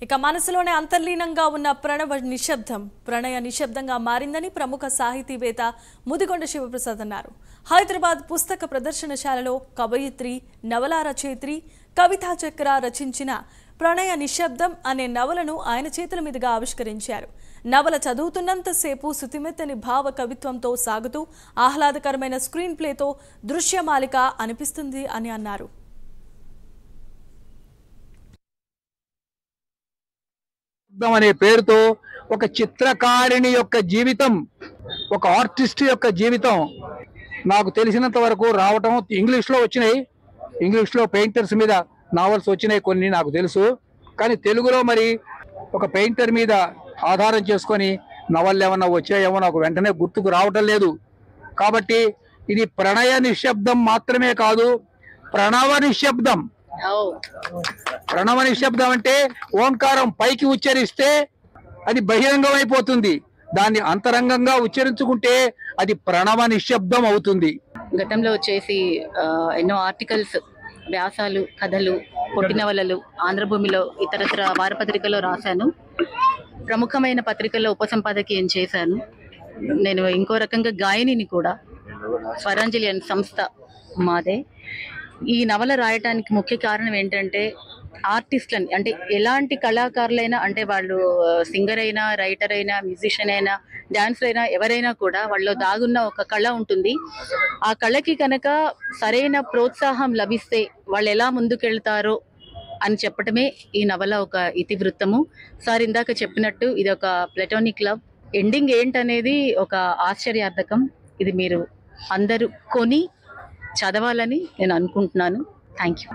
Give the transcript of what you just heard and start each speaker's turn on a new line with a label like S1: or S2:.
S1: ఇక మనసులోనే అంతర్లీనంగా ఉన్న ప్రణయ నిశ్శబ్దంగా మారిందని ప్రముఖ సాహితీవేత్త ముదిగొండ శివప్రసాద్ అన్నారు. హైదరాబాద్ పుస్తక ప్రదర్శనశాలలో కవయిత్రి, నవలా రచయిత్రి కవితా చక్ర రచించిన ప్రణయ నిశ్శబ్దం అనే నవలను ఆయన చేతుల మీదుగా ఆవిష్కరించారు. నవల చదువుతున్నంతసేపు సుతిమెత్తని భావ కవిత్వంతో సాగుతూ ఆహ్లాదకరమైన స్క్రీన్ ప్లేతో దృశ్యమాలిక అనిపిస్తుంది అని అన్నారు.
S2: అనే పేరుతో ఒక చిత్రకారిణి యొక్క జీవితం, ఒక ఆర్టిస్ట్ యొక్క జీవితం నాకు తెలిసినంత వరకు రావటం ఇంగ్లీష్లో వచ్చినాయి. ఇంగ్లీష్లో పెయింటర్స్ మీద నావల్స్ వచ్చినాయి కొన్ని నాకు తెలుసు. కానీ తెలుగులో మరి ఒక పెయింటర్ మీద ఆధారం చేసుకొని నవళ్ళు ఏమన్నా వచ్చాయేమో నాకు వెంటనే గుర్తుకు రావటం లేదు. కాబట్టి ఇది ప్రణయ నిశ్శబ్దం మాత్రమే కాదు, ప్రణవ నిశ్శబ్దం. ప్రణవ నిశ్శబ్దం అంటే ఓంకారం పైకి ఉచ్చరిస్తే అది బహిరంగం అయిపోతుంది, దాన్ని అంతరంగంగా ఉచ్చరించుకుంటే అది ప్రణవ నిశ్శబ్దం అవుతుంది.
S3: గతంలో వచ్చేసి ఎన్నో ఆర్టికల్స్, వ్యాసాలు, కథలు, పొట్టి నవలలు ఆంధ్రభూమిలో ఇతరత్ర వారపత్రికలో రాశాను. ప్రముఖమైన పత్రికల్లో ఉపసంపాదకీయం చేశాను. నేను ఇంకో రకంగా గాయనిని కూడా. స్వరాంజలి అనే సంస్థ మాదే. ఈ నవల రాయటానికి ముఖ్య కారణం ఏంటంటే ఆర్టిస్టులని, అంటే ఎలాంటి కళాకారులైనా, అంటే వాళ్ళు సింగర్ అయినా, రైటర్ అయినా, మ్యూజిషియన్ అయినా, డాన్సర్ అయినా, ఎవరైనా కూడా వాళ్ళలో దాగున్న ఒక కళ ఉంటుంది. ఆ కళకి కనుక సరైన ప్రోత్సాహం లభిస్తే వాళ్ళు ఎలా ముందుకెళ్తారో అని చెప్పటమే ఈ నవల ఒక ఇతివృత్తము. సార్ ఇందాక చెప్పినట్టు ఇది ఒక ప్లాటోనిక్ లవ్. ఎండింగ్ ఏంటనేది ఒక ఆశ్చర్యార్థకం. ఇది మీరు అందరూ కొని చదవాలని నేను అనుకుంటున్నాను. Thank you.